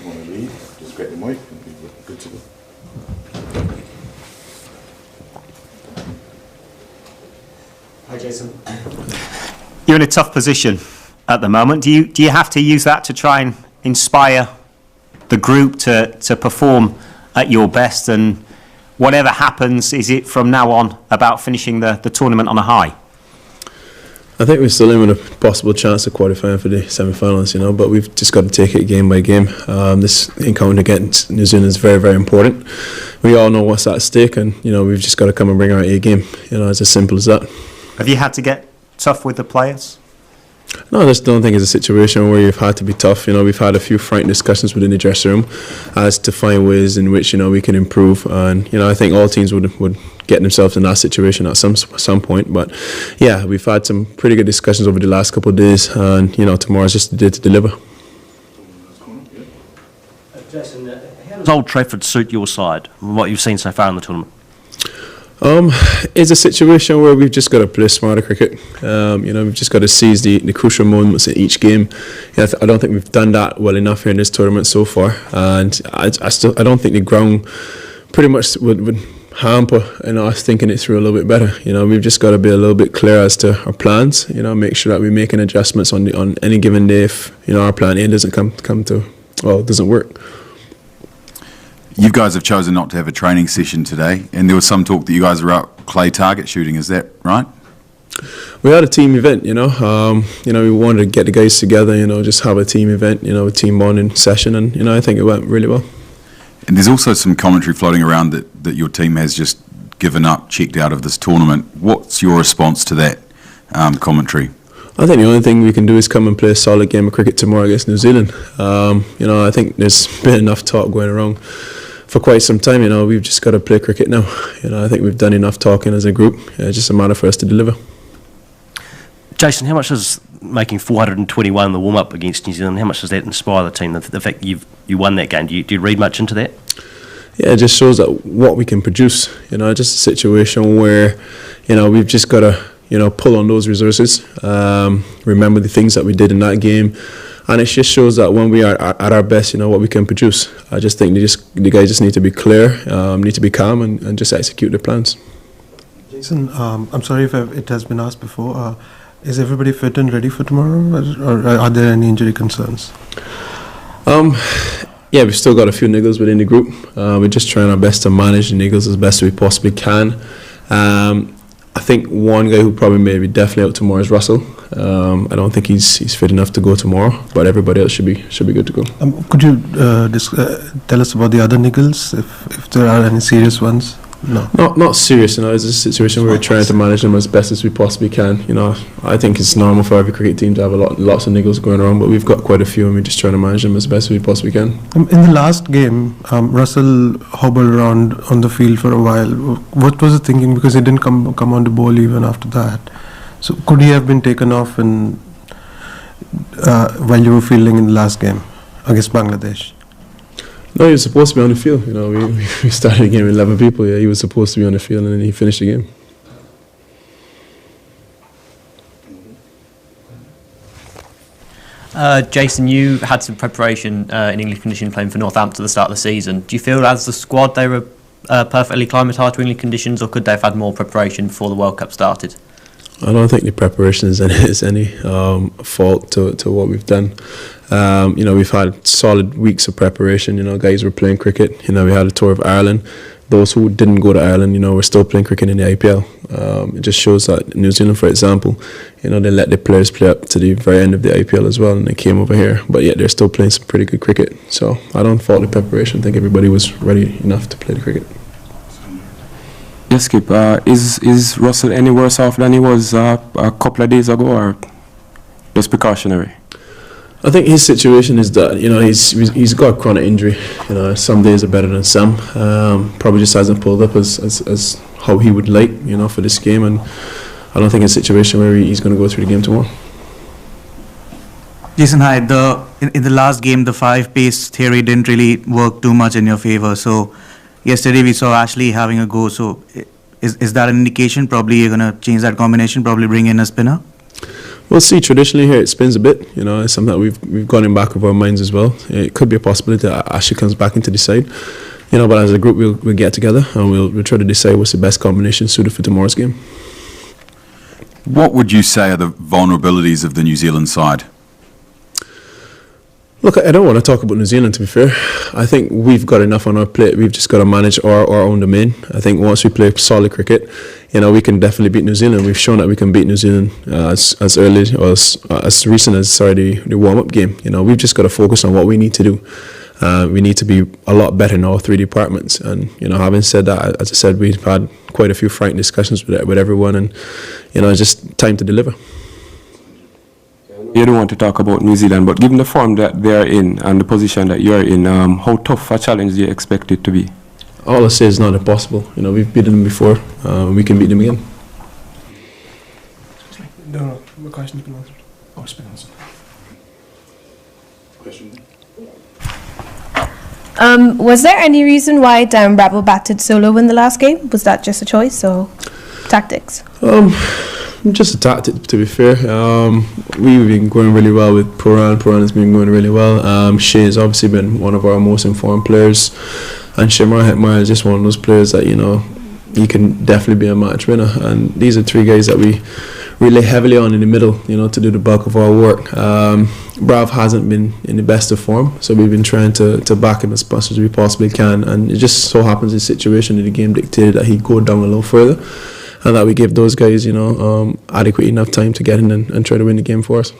want to lead, just grab the mic and we're good to go. Hi, Jasson. You're in a tough position at the moment. Do you have to use that to try and inspire the group to perform at your best? And whatever happens, is it from now on about finishing the tournament on a high? I think we're still in with a possible chance of qualifying for the semi-finals, but we've just got to take it game by game. This encounter against New Zealand is very, very important. We all know what's at stake, and we've just got to come and bring our A game. It's as simple as that. Have you had to get tough with the players? No, I just don't think it's a situation where you've had to be tough. We've had a few frank discussions within the dressing room as to find ways in which we can improve, and I think all teams would get themselves in that situation at some point. But yeah, we've had some pretty good discussions over the last couple of days, and tomorrow's just the day to deliver. Jasson, how does Old Trafford suit your side from what you've seen so far in the tournament? It's a situation where we've just got to play smarter cricket. We've just got to seize the crucial moments in each game. I don't think we've done that well enough here in this tournament so far, and I don't think the ground pretty much would hamper us thinking it through a little bit better. We've just got to be a little bit clear as to our plans. Make sure that we're making adjustments on any given day if our plan A doesn't doesn't work. You guys have chosen not to have a training session today, and there was some talk that you guys were out clay target shooting. Is that right? We had a team event, we wanted to get the guys together, just have a team event, a team bonding session, and I think it went really well. And there's also some commentary floating around that your team has just given up, checked out of this tournament. What's your response to that commentary? I think the only thing we can do is come and play a solid game of cricket tomorrow against New Zealand. I think there's been enough talk going around for quite some time. We've just got to play cricket now. I think we've done enough talking as a group. It's just a matter for us to deliver. Jasson, how much does making 421 in the warm-up against New Zealand, how much does that inspire the team? The fact you won that game, do you read much into that? Yeah, it just shows that what we can produce. Just a situation where, we've just got to, pull on those resources, remember the things that we did in that game, and it just shows that when we are at our best, what we can produce. I just think the guys just need to be clear, need to be calm, and just execute their plans. Jasson, I'm sorry if it has been asked before. Is everybody fit and ready for tomorrow, or are there any injury concerns? Yeah, we've still got a few niggles within the group. We're just trying our best to manage the niggles as best we possibly can. I think one guy who probably may be definitely out tomorrow is Russell. I don't think he's fit enough to go tomorrow, but everybody else should be good to go. Could you tell us about the other niggles, if there are any serious ones? No, not serious. It's a situation where we're trying to manage them as best as we possibly can. I think it's normal for every cricket team to have lots of niggles going around, but we've got quite a few, and we're just trying to manage them as best as we possibly can. In the last game, Russell hobbled around on the field for a while. What was the thinking? Because he didn't come on the ball even after that. So could he have been taken off while you were fielding in the last game against Bangladesh? No, he was supposed to be on the field. We started the game with 11 people. Yeah, he was supposed to be on the field, and then he finished the game. Jasson, you had some preparation in English conditions playing for Northampton at the start of the season. Do you feel as the squad they were perfectly acclimatised to English conditions, or could they have had more preparation before the World Cup started? I don't think the preparation is any fault to what we've done. We've had solid weeks of preparation. Guys were playing cricket. We had a tour of Ireland. Those who didn't go to Ireland, were still playing cricket in the IPL. It just shows that New Zealand, for example, they let the players play up to the very end of the IPL as well, and they came over here. But yet they're still playing some pretty good cricket. So I don't fault the preparation. I think everybody was ready enough to play the cricket. Yes, Skip. Is Russell any worse off than he was a couple of days ago, or just precautionary? I think his situation is that he's got a chronic injury. Some days are better than some. Probably just hasn't pulled up as how he would like, for this game, and I don't think it's a situation where he's going to go through the game tomorrow. Jasson, hi. In the last game, the 5-pace theory didn't really work too much in your favour. So yesterday we saw Ashley having a go. So is that an indication? Probably you're going to change that combination, probably bring in a spinner? We'll see. Traditionally here, it spins a bit. You know, it's something that we've got in back of our minds as well. It could be a possibility that Ashley comes back into the side. You know, but as a group, we'll get together and we'll try to decide what's the best combination suited for tomorrow's game. What would you say are the vulnerabilities of the New Zealand side? Look, I don't want to talk about New Zealand, to be fair. I think we've got enough on our plate. We've just got to manage our own domain. I think once we play solid cricket, you know, we can definitely beat New Zealand. We've shown that we can beat New Zealand as early or as recent as the warm-up game. You know, we've just got to focus on what we need to do. We need to be a lot better in all three departments. And, you know, having said that, as I said, we've had quite a few frank discussions with everyone, and, you know, it's just time to deliver. You don't want to talk about New Zealand, but given the form that they are in and the position that you are in, how tough a challenge do you expect it to be? All I say is not impossible. You know, we've beaten them before. We can beat them again. No, my question's been answered. Oh, it's been answered. Question? Was there any reason why Bravo batted solo in the last game? Was that just a choice or tactics? Just a tactic, to be fair. We've been going really well with Puran. Puran has been going really well. Shea has obviously been one of our most informed players, and Shimar Hetmar is just one of those players that, you know, he can definitely be a match winner. And these are three guys that we rely heavily on in the middle, you know, to do the bulk of our work. Brav hasn't been in the best of form, so we've been trying to back him as much as we possibly can. And it just so happens the situation in the game dictated that he'd go down a little further, and that we give those guys, you know, adequate enough time to get in and try to win the game for us.